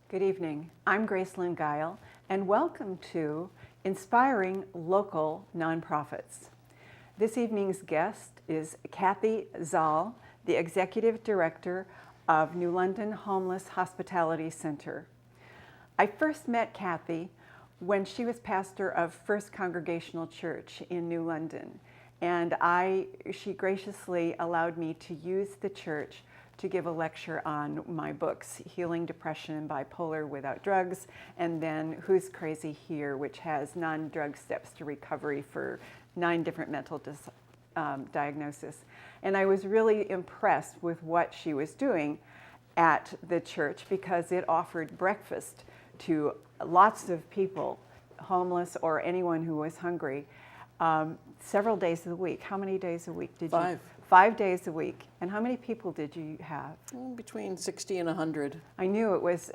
Good evening. I'm Gracelyn Guyol, and welcome to Inspiring Local Nonprofits. This evening's guest is Cathy Zall, the Executive Director of New London Homeless Hospitality Center. I first met Cathy when she was pastor of First Congregational Church in New London, and she graciously allowed me to use the church to give a lecture on my books, Healing Depression and Bipolar Without Drugs, and then Who's Crazy Here, which has non-drug steps to recovery for 9 different mental diagnoses. And I was really impressed with what she was doing at the church because it offered breakfast to lots of people, homeless or anyone who was hungry, several days of the week. How many days a week did 5. you? 5 days a week. And how many people did you have? Between 60 and 100. I knew it was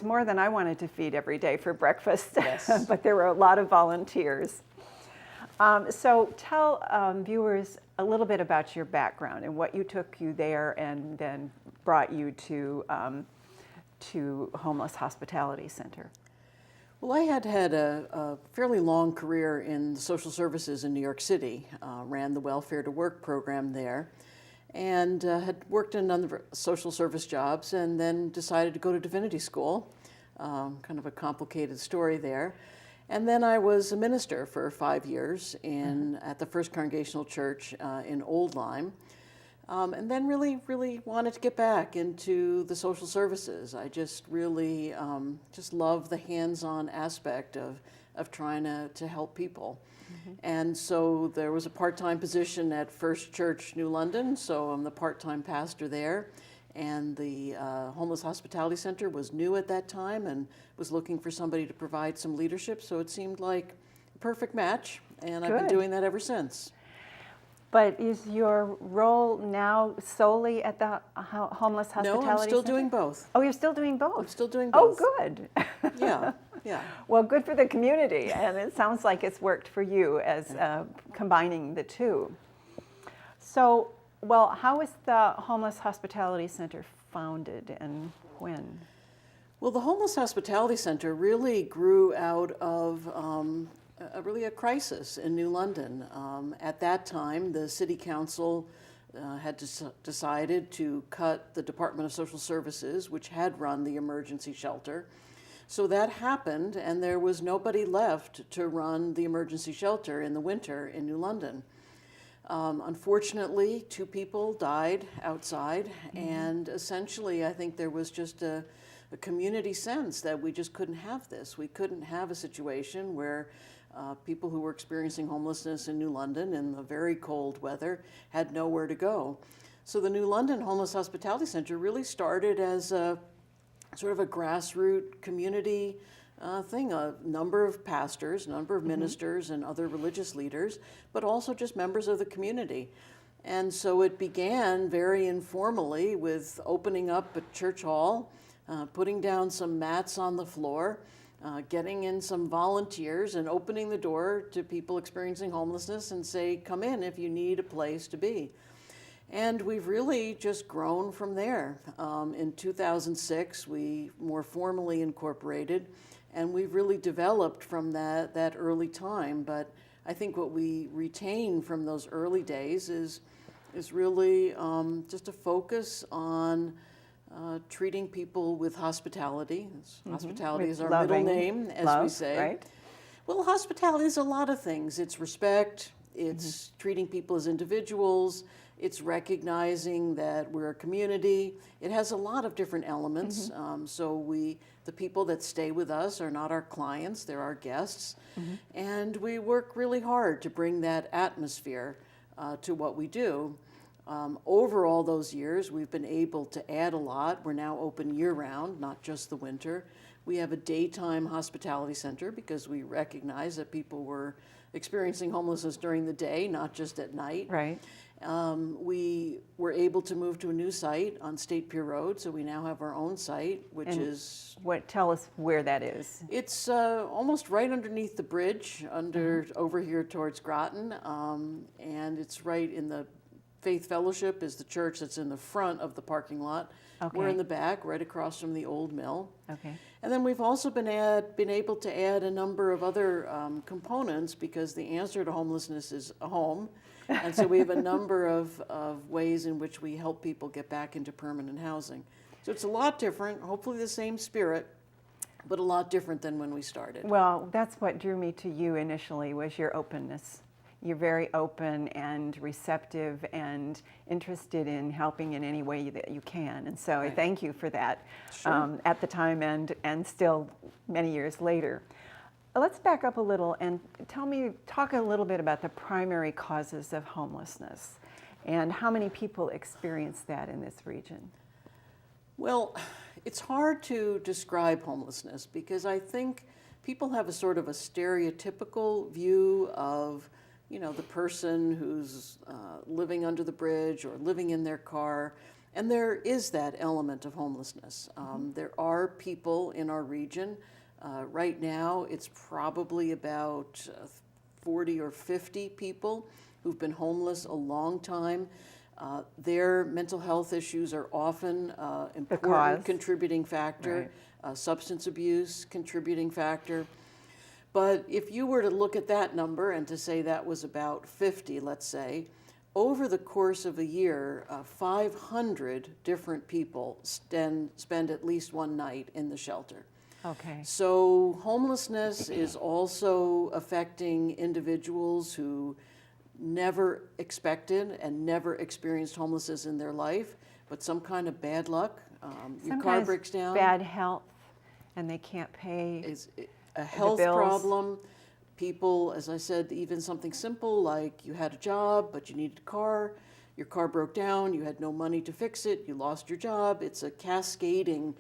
more than I wanted to feed every day for breakfast, Yes. but there were a lot of volunteers. So tell viewers a little bit about your background and what took you there and then brought you to Homeless Hospitality Center. Well, I had a fairly long career in social services in New York City, ran the Welfare to Work program there, and had worked in other social service jobs and then decided to go to divinity school, kind of a complicated story there. And then I was a minister for 5 years at the First Congregational Church in Old Lyme. And then really wanted to get back into the social services. I just really just love the hands-on aspect of trying to help people. Mm-hmm. And so there was a part-time position at First Church New London, so I'm the part-time pastor there. And the Homeless Hospitality Center was new at that time and was looking for somebody to provide some leadership, so it seemed like a perfect match, and I've been doing that ever since. But is your role now solely at the Homeless Hospitality Center? No, I'm still doing both. Oh, you're still doing both? I'm still doing both. Oh, good. Yeah. Well, good for the community, and it sounds like it's worked for you as combining the two. So, well, how was the Homeless Hospitality Center founded and when? Well, the Homeless Hospitality Center really grew out of a crisis in New London. At that time, the City Council had decided to cut the Department of Social Services, which had run the emergency shelter. So that happened, and there was nobody left to run the emergency shelter in the winter in New London. Unfortunately, 2 people died outside, and essentially I think there was just a community sense that we just couldn't have this. We couldn't have a situation where people who were experiencing homelessness in New London in the very cold weather had nowhere to go. So the New London Homeless Hospitality Center really started as a sort of a grassroots community thing, a number of pastors, a number of ministers and other religious leaders, but also just members of the community. And so it began very informally with opening up a church hall, putting down some mats on the floor, getting in some volunteers and opening the door to people experiencing homelessness and say, come in if you need a place to be. And we've really just grown from there. In 2006, we more formally incorporated, and we've really developed from that early time. But I think what we retain from those early days is really just a focus on treating people with hospitality. Hospitality is our middle name, as we say. Right? Well, hospitality is a lot of things. It's respect, it's treating people as individuals, it's recognizing that we're a community. It has a lot of different elements. So the people that stay with us are not our clients, they're our guests. And we work really hard to bring that atmosphere to what we do. Over all those years, we've been able to add a lot. We're now open year-round, not just the winter. We have a daytime hospitality center because we recognize that people were experiencing homelessness during the day, not just at night. Right. We were able to move to a new site on State Pier Road, so we now have our own site, which is... Tell us where that is. It's almost right underneath the bridge, over here towards Groton, and it's right in the Faith Fellowship is the church that's in the front of the parking lot. Okay. We're in the back, right across from the old mill. Okay. And then we've also been able to add a number of other components, because the answer to homelessness is a home. And so we have a number of ways in which we help people get back into permanent housing. So it's a lot different, hopefully the same spirit, but a lot different than when we started. Well, that's what drew me to you initially, was your openness. You're very open and receptive and interested in helping in any way that you can. And so I thank you for that. Sure. At the time and still many years later. Let's back up a little and talk a little bit about the primary causes of homelessness and how many people experience that in this region. Well, it's hard to describe homelessness, because I think people have a sort of a stereotypical view of, you know, the person who's living under the bridge or living in their car, and there is that element of homelessness. There are people in our region. Right now, it's probably about 40 or 50 people who've been homeless a long time. Their mental health issues are often important contributing factor, substance abuse contributing factor. But if you were to look at that number and to say that was about 50, let's say, over the course of a year, 500 different people spend at least one night in the shelter. Okay. So homelessness is also affecting individuals who never expected and never experienced homelessness in their life, but some kind of bad luck. Your car breaks down. Bad health, and they can't pay. Is a health problem. People, as I said, even something simple like you had a job, but you needed a car. Your car broke down. You had no money to fix it. You lost your job. It's a cascading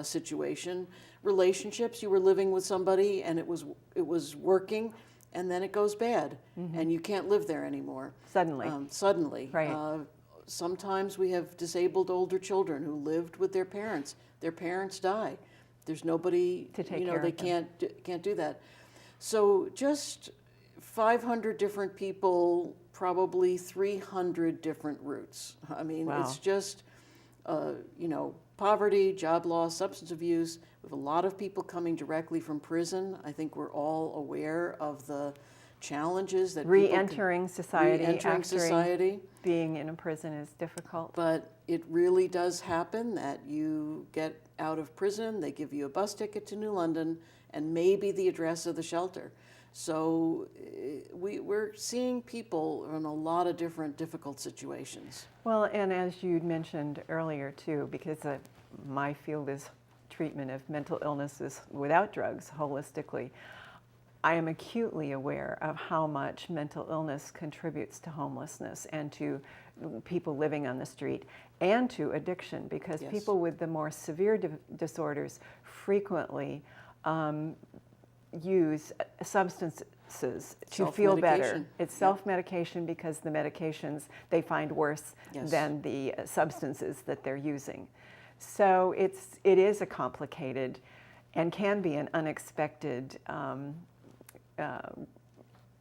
situation. Relationships, you were living with somebody and it was working, and then it goes bad, and you can't live there anymore. Suddenly. Right. Sometimes we have disabled older children who lived with their parents. Their parents die. There's nobody to take care of them. They can't do that. So just 500 different people, probably 300 different routes. I mean, it's just poverty, job loss, substance abuse. We have a lot of people coming directly from prison. I think we're all aware of the challenges that re-entering society after society. Being in a prison is difficult. But it really does happen that you get out of prison, they give you a bus ticket to New London, and maybe the address of the shelter. So we're seeing people in a lot of different difficult situations. Well, and as you mentioned earlier too, because my field is treatment of mental illnesses without drugs holistically, I am acutely aware of how much mental illness contributes to homelessness and to people living on the street and to addiction, because people with the more severe disorders frequently use substances to feel better. It's self-medication because the medications they find worse than the substances that they're using. So it is a complicated and can be an unexpected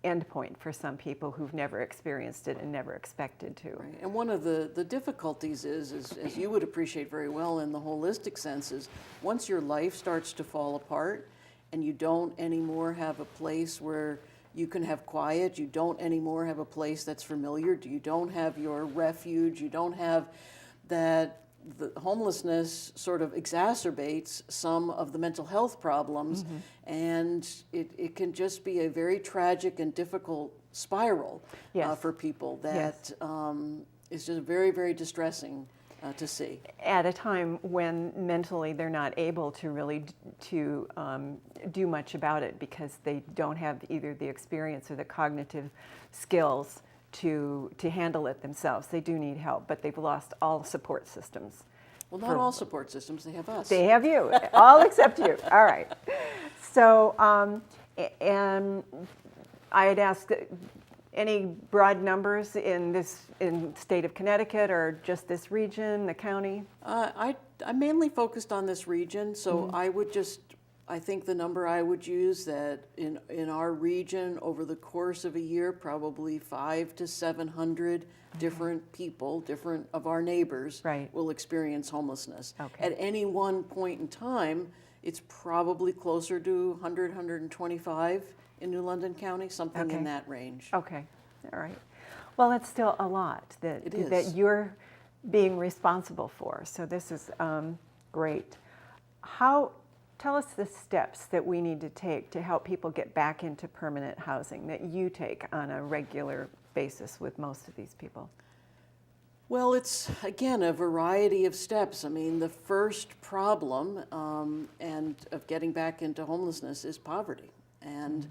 endpoint for some people who've never experienced it and never expected to. Right. And one of the difficulties is, as you would appreciate very well in the holistic sense, is once your life starts to fall apart and you don't anymore have a place where you can have quiet, you don't anymore have a place that's familiar, you don't have your refuge, you don't have that. The homelessness sort of exacerbates some of the mental health problems, and it can just be a very tragic and difficult spiral for people that is just very, very distressing to see. At a time when mentally they're not able to really do much about it because they don't have either the experience or the cognitive skills to handle it themselves. They do need help, but they've lost all support systems. Well, not all support systems. They have us. They have you, all except you. All right. So, and I had asked any broad numbers in state of Connecticut or just this region, the county? I'm mainly focused on this region, so I I think the number I would use that in our region over the course of a year, probably 500 to 700 different people, different of our neighbors, will experience homelessness. At any one point in time, it's probably closer to 100, 125 in New London County, something in that range. Okay, all right. Well, that's still a lot that you're being responsible for. So this is great. Tell us the steps that we need to take to help people get back into permanent housing that you take on a regular basis with most of these people. Well, it's, again, a variety of steps. I mean, the first problem and of getting back into homelessness is poverty. And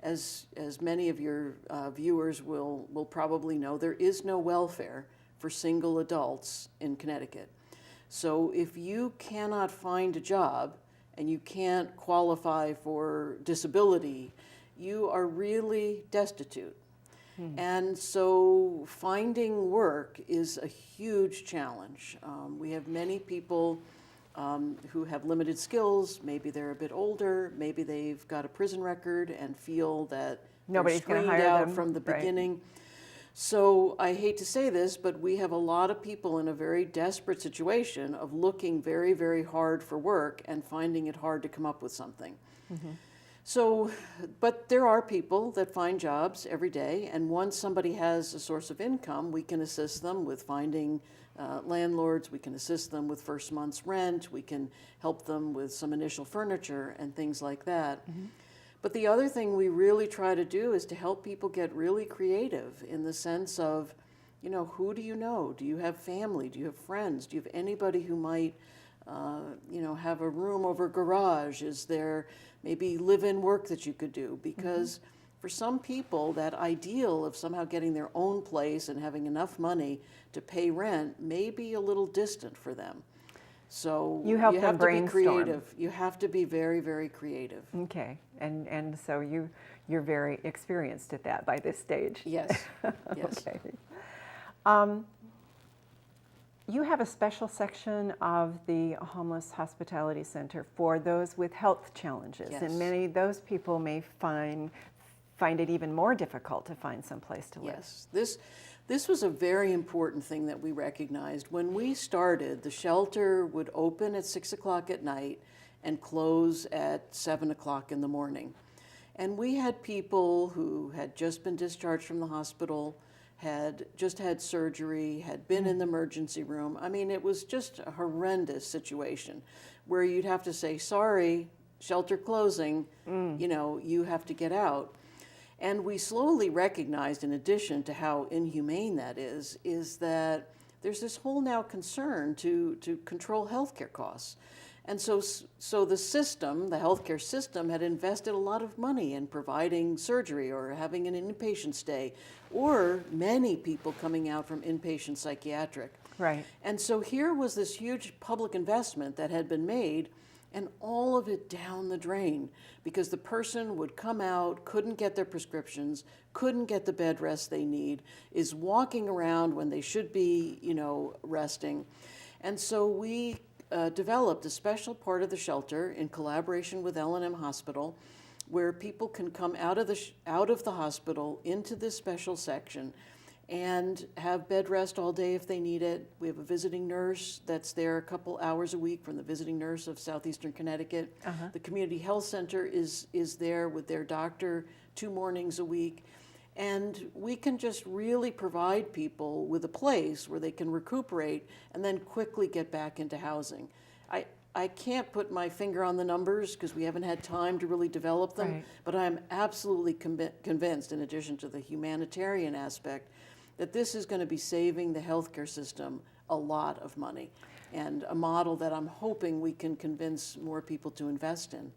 as many of your viewers will probably know, there is no welfare for single adults in Connecticut. So if you cannot find a job and you can't qualify for disability, you are really destitute. And so finding work is a huge challenge. We have many people who have limited skills. Maybe they're a bit older, maybe they've got a prison record and feel that nobody's they're screened out from the beginning. So I hate to say this, but we have a lot of people in a very desperate situation of looking very, very hard for work and finding it hard to come up with something. So, but there are people that find jobs every day, and once somebody has a source of income, we can assist them with finding landlords, we can assist them with first month's rent, we can help them with some initial furniture and things like that. But the other thing we really try to do is to help people get really creative in the sense of, you know, who do you know? Do you have family? Do you have friends? Do you have anybody who might, you know, have a room over garage? Is there maybe live-in work that you could do? Because for some people, that ideal of somehow getting their own place and having enough money to pay rent may be a little distant for them. So you have to be creative. You have to be very, very creative. Okay, and so you're very experienced at that by this stage. Yes. Yes. Okay. You have a special section of the Homeless Hospitality Center for those with health challenges, and many of those people may find it even more difficult to find some place to live. Yes, this was a very important thing that we recognized. When we started, the shelter would open at 6 o'clock at night and close at 7 o'clock in the morning. And we had people who had just been discharged from the hospital, had just had surgery, had been in the emergency room. I mean, it was just a horrendous situation where you'd have to say, sorry, shelter closing, you know, you have to get out. And we slowly recognized, in addition to how inhumane that is that there's this whole now concern to control healthcare costs. And so the system, the healthcare system, had invested a lot of money in providing surgery or having an inpatient stay, or many people coming out from inpatient psychiatric. Right. And so here was this huge public investment that had been made, and all of it down the drain because the person would come out, couldn't get their prescriptions, couldn't get the bed rest they need, is walking around when they should be, you know, resting. And so we developed a special part of the shelter in collaboration with L&M Hospital, where people can come out of the hospital into this special section and have bed rest all day if they need it. We have a visiting nurse that's there a couple hours a week from the visiting nurse of Southeastern Connecticut. The community health center is there with their doctor 2 mornings a week. And we can just really provide people with a place where they can recuperate and then quickly get back into housing. I can't put my finger on the numbers because we haven't had time to really develop them, but I'm absolutely convinced, in addition to the humanitarian aspect, that this is going to be saving the healthcare system a lot of money, and a model that I'm hoping we can convince more people to invest in.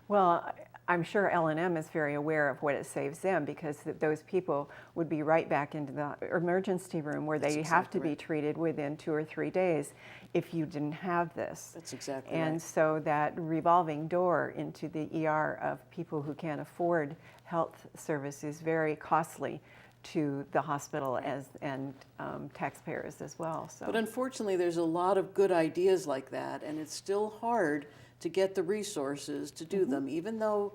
Well, I'm sure L&M is very aware of what it saves them, because those people would be right back into the emergency room where they have to be treated within 2 or 3 days if you didn't have this. That's exactly right. And so that revolving door into the ER of people who can't afford health service is very costly to the hospital and taxpayers as well. So. But unfortunately, there's a lot of good ideas like that, and it's still hard to get the resources to do them. Even though,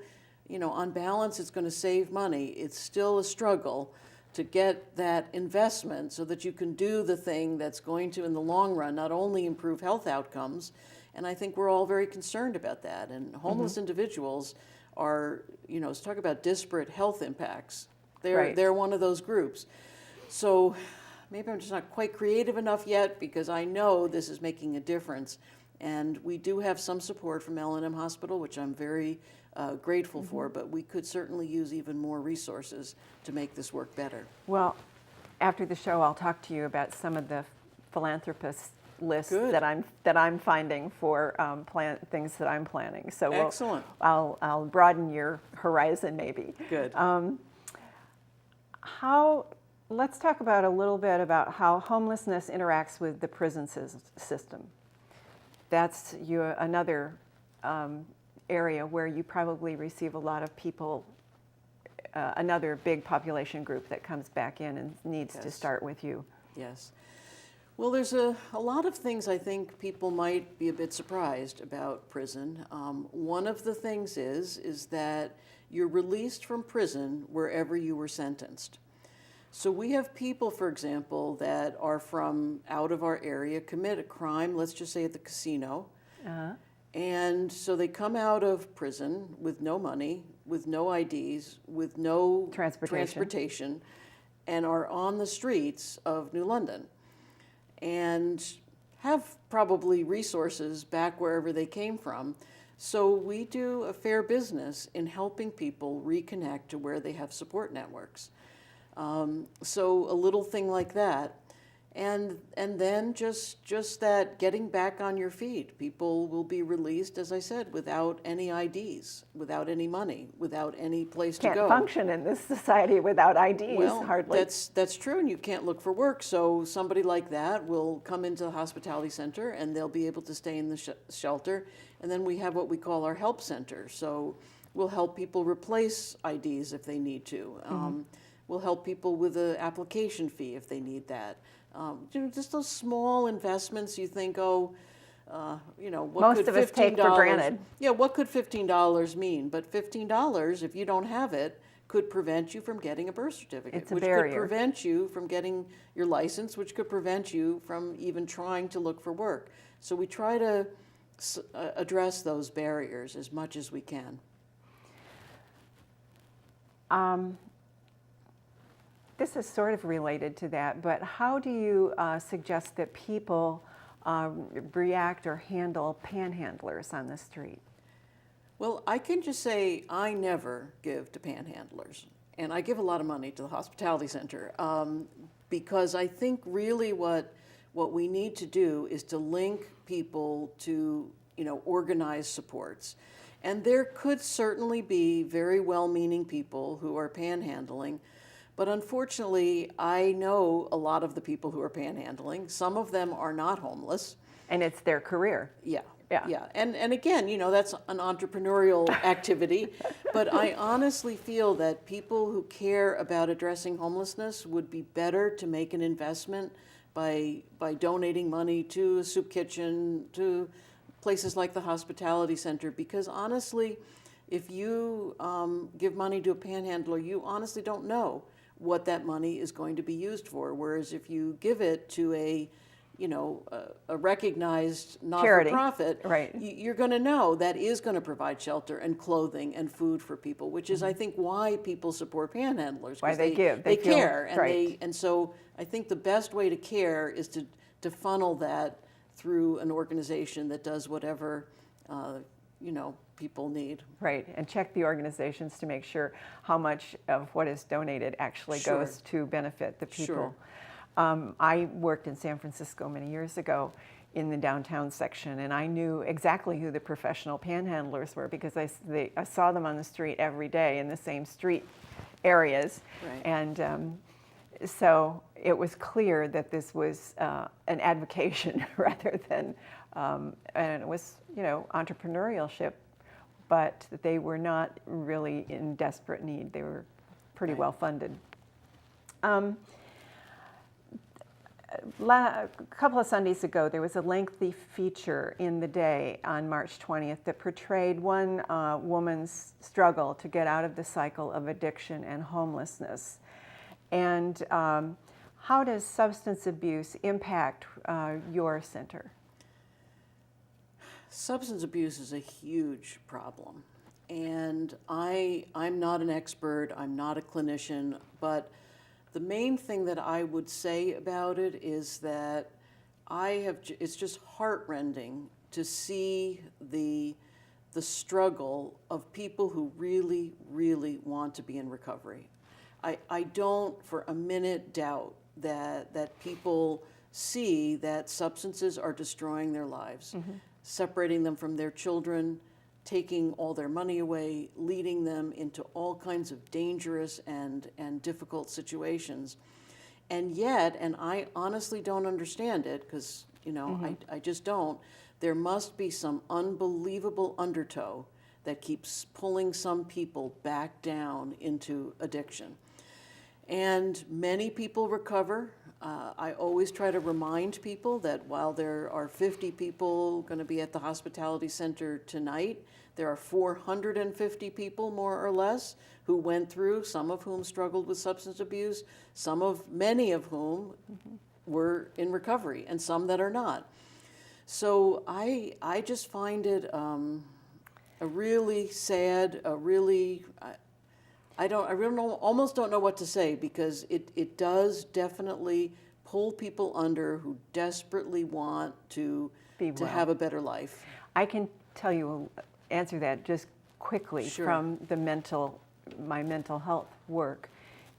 on balance it's going to save money, it's still a struggle to get that investment so that you can do the thing that's going to, in the long run, not only improve health outcomes, and I think we're all very concerned about that. And homeless individuals are, let's talk about disparate health impacts. They're one of those groups. So maybe I'm just not quite creative enough yet, because I know this is making a difference. And we do have some support from L&M Hospital, which I'm very grateful for, but we could certainly use even more resources to make this work better. Well, after the show, I'll talk to you about some of the philanthropist lists that I'm finding for things that I'm planning. So excellent. I'll broaden your horizon maybe. Good. Let's talk about a little bit about how homelessness interacts with the prison system. That's another area where you probably receive a lot of people, another big population group that comes back in and needs to start with you. Yes. Well, there's a lot of things I think people might be a bit surprised about prison. One of the things is that you're released from prison wherever you were sentenced. So we have people, for example, that are from out of our area, commit a crime, let's just say at the casino, and so they come out of prison with no money, with no IDs, with no transportation, and are on the streets of New London, and have probably resources back wherever they came from. So we do a fair business in helping people reconnect to where they have support networks. So a little thing like that. And then just that getting back on your feet. People will be released, as I said, without any IDs, without any money, without any place to go. Can't function in this society without IDs, hardly. That's true, and you can't look for work. So somebody like that will come into the hospitality center, and they'll be able to stay in the shelter. And then we have what we call our help center. So we'll help people replace IDs if they need to. We'll help people with an application fee if they need that. Just those small investments. You think, what most could of us take for granted. Yeah, what could $15 mean? But $15, if you don't have it, could prevent you from getting a birth certificate, it's a which barrier. could prevent you from getting your license, which could prevent you from even trying to look for work. So we try to address those barriers as much as we can. This is sort of related to that, but how do you suggest that people react or handle panhandlers on the street? Well, I can just say I never give to panhandlers, and I give a lot of money to the hospitality center because I think really what we need to do is to link people to organized supports. And there could certainly be very well-meaning people who are panhandling. But unfortunately, I know a lot of the people who are panhandling. Some of them are not homeless. And it's their career. Yeah. And again, that's an entrepreneurial activity. But I honestly feel that people who care about addressing homelessness would be better to make an investment by donating money to a soup kitchen, to places like the hospitality center. Because honestly, if you give money to a panhandler, you honestly don't know what that money is going to be used for. Whereas if you give it to a recognized not-for-profit, you're going to know that is going to provide shelter and clothing and food for people, which is, I think, why people support panhandlers. Why they give. They care. And so I think the best way to care is to funnel that through an organization that does whatever, people need. Right, and check the organizations to make sure how much of what is donated actually goes to benefit the people. I worked in San Francisco many years ago in the downtown section, and I knew exactly who the professional panhandlers were because I saw them on the street every day in the same street areas. And so it was clear that this was an advocation rather than, and it was, entrepreneurship, but they were not really in desperate need. They were pretty well funded. a couple of Sundays ago, there was a lengthy feature in The Day on March 20th that portrayed one woman's struggle to get out of the cycle of addiction and homelessness. And how does substance abuse impact your center? Substance abuse is a huge problem. And I'm not an expert, I'm not a clinician, but the main thing that I would say about it is that it's just heartrending to see the struggle of people who really, really want to be in recovery. I don't for a minute doubt that people see that substances are destroying their lives, separating them from their children, taking all their money away, leading them into all kinds of dangerous and difficult situations. And yet, and I honestly don't understand it, because I just don't, there must be some unbelievable undertow that keeps pulling some people back down into addiction. And many people recover. I always try to remind people that while there are 50 people going to be at the hospitality center tonight, there are 450 people, more or less, who went through, some of whom struggled with substance abuse, many of whom were in recovery, and some that are not. So I just find it a really sad, I almost don't know what to say, because it does definitely pull people under who desperately want to have a better life. I can answer that just quickly. Sure. From my mental health work,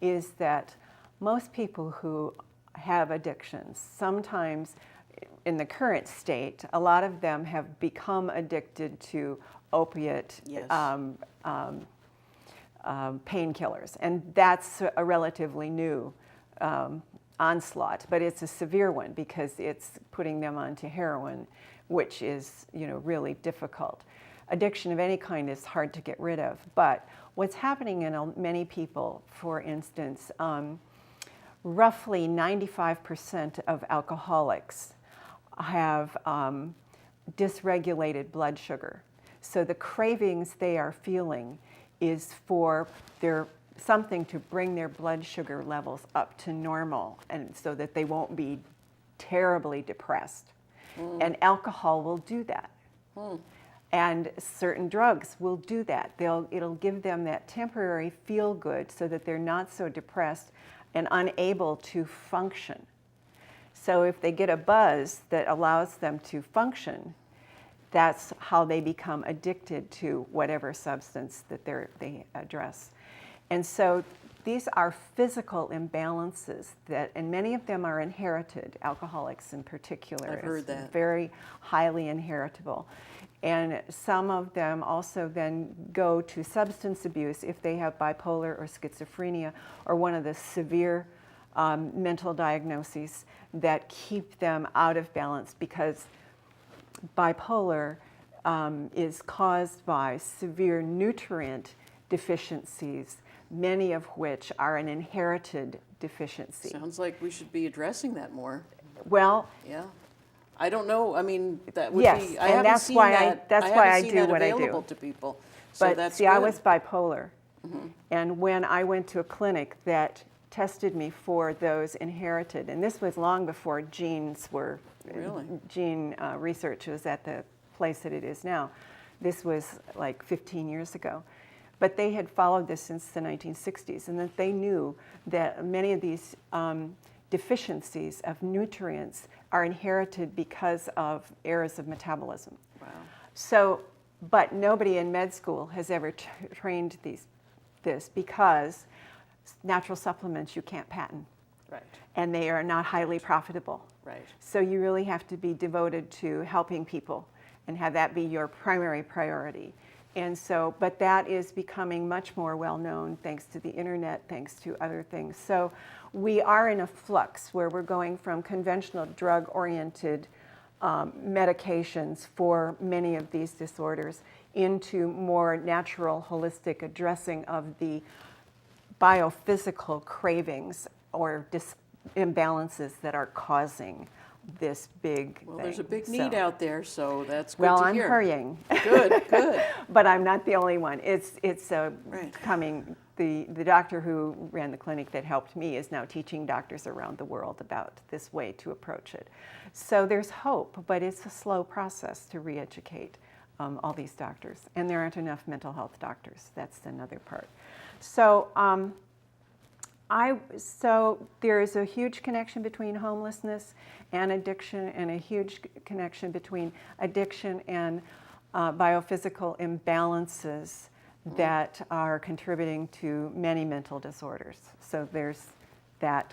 is that most people who have addictions, sometimes in the current state, a lot of them have become addicted to opiate painkillers, and that's a relatively new onslaught, but it's a severe one because it's putting them onto heroin, which is really difficult. Addiction of any kind is hard to get rid of, but what's happening in many people, for instance, roughly 95% of alcoholics have dysregulated blood sugar. So the cravings they are feeling is for something to bring their blood sugar levels up to normal, and so that they won't be terribly depressed. And alcohol will do that. And certain drugs will do that. It'll give them that temporary feel good so that they're not so depressed and unable to function. So if they get a buzz that allows them to function, that's how they become addicted to whatever substance that they address. And so these are physical imbalances and many of them are inherited, alcoholics in particular. I've heard that. Very highly inheritable. And some of them also then go to substance abuse if they have bipolar or schizophrenia or one of the severe mental diagnoses that keep them out of balance, because bipolar is caused by severe nutrient deficiencies, many of which are an inherited deficiency. Sounds like we should be addressing that more. Well, yeah. I don't know. I mean, that would yes, be. I and that's why I do what I do. Available to people. So but that's see, good. I was bipolar, and when I went to a clinic that tested me for those inherited, and this was long before genes were. Really? Gene research was at the place that it is now. This was like 15 years ago. But they had followed this since the 1960s, and that they knew that many of these deficiencies of nutrients are inherited because of errors of metabolism. Wow. So, but nobody in med school has ever trained this because natural supplements you can't patent. Right. And they are not highly profitable. Right. So you really have to be devoted to helping people and have that be your primary priority. And so, but that is becoming much more well known thanks to the internet, thanks to other things. So we are in a flux where we're going from conventional drug-oriented medications for many of these disorders into more natural, holistic addressing of the biophysical cravings or imbalances that are causing this big Well, thing. there's a big need So- out there, so that's good Well, to I'm hear. hurrying. Good, good. But I'm not the only one. It's Right. coming. The doctor who ran the clinic that helped me is now teaching doctors around the world about this way to approach it. So there's hope, but it's a slow process to re-educate all these doctors. And there aren't enough mental health doctors. That's another part. So so there is a huge connection between homelessness and addiction, and a huge connection between addiction and biophysical imbalances that are contributing to many mental disorders. So there's that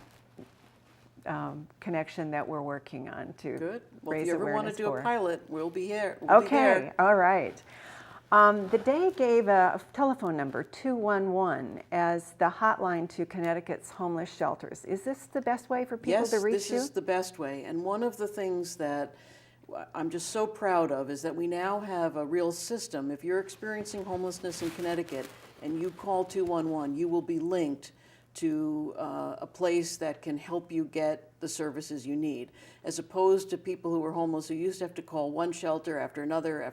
connection that we're working on to Good. Well, raise if you ever want to awareness do for. a pilot, we'll be here. We'll be Okay, there. all right. The day gave a telephone number, 211, as the hotline to Connecticut's homeless shelters. Is this the best way for people to reach Yes, you? this is the best way. And one of the things that I'm just so proud of is that we now have a real system. If you're experiencing homelessness in Connecticut and you call 211, you will be linked to a place that can help you get the services you need, as opposed to people who were homeless who used to have to call one shelter after another,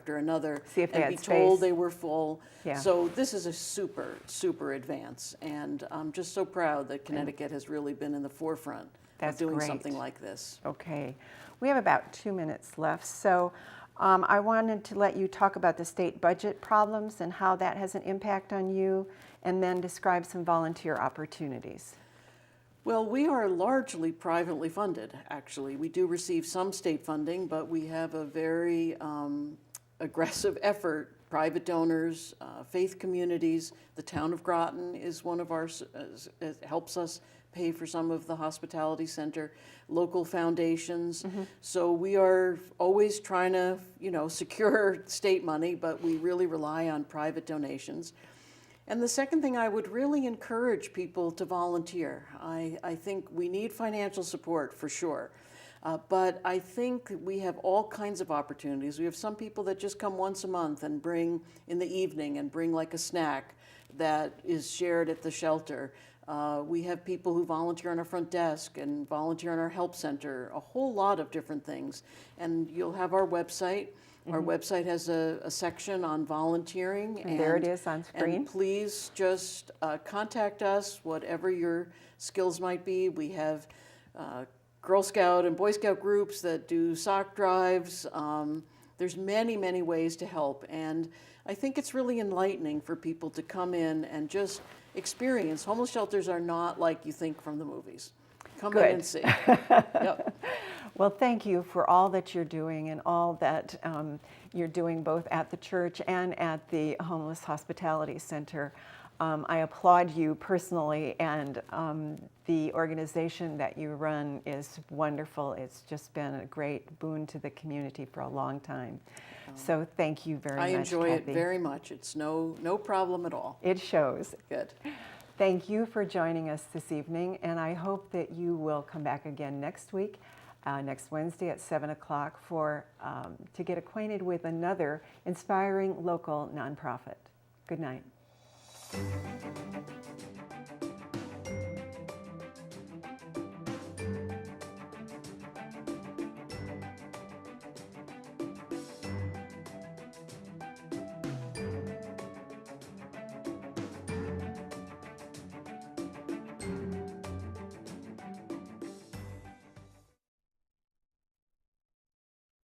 See if they and had be space. told they were full. Yeah. So this is a super, super advance, and I'm just so proud that Connecticut has really been in the forefront That's of doing great. something like this. Okay. We have about 2 minutes left. So I wanted to let you talk about the state budget problems and how that has an impact on you, and then describe some volunteer opportunities. Well, we are largely privately funded, actually. We do receive some state funding, but we have a very aggressive effort. Private donors, faith communities. The town of Groton is one of our, helps us pay for some of the hospitality center, local foundations. So we are always trying to, secure state money, but we really rely on private donations. And the second thing, I would really encourage people to volunteer. I think we need financial support for sure. But I think we have all kinds of opportunities. We have some people that just come once a month and bring in the evening and bring like a snack that is shared at the shelter. We have people who volunteer on our front desk and volunteer on our help center, a whole lot of different things. And you'll have our website. Our website has a section on volunteering. And there it is on screen. And please just contact us, whatever your skills might be. We have Girl Scout and Boy Scout groups that do sock drives. There's many, many ways to help. And I think it's really enlightening for people to come in and just experience. Homeless shelters are not like you think from the movies. Come in and see. Yep. Well, thank you for all that you're doing and all that you're doing both at the church and at the Homeless Hospitality Center. I applaud you personally, and the organization that you run is wonderful. It's just been a great boon to the community for a long time. So thank you very much, I enjoy Cathy. it very much. It's no problem at all. It shows. Good. Thank you for joining us this evening, and I hope that you will come back again next week, next Wednesday at 7 o'clock to get acquainted with another inspiring local nonprofit. Good night.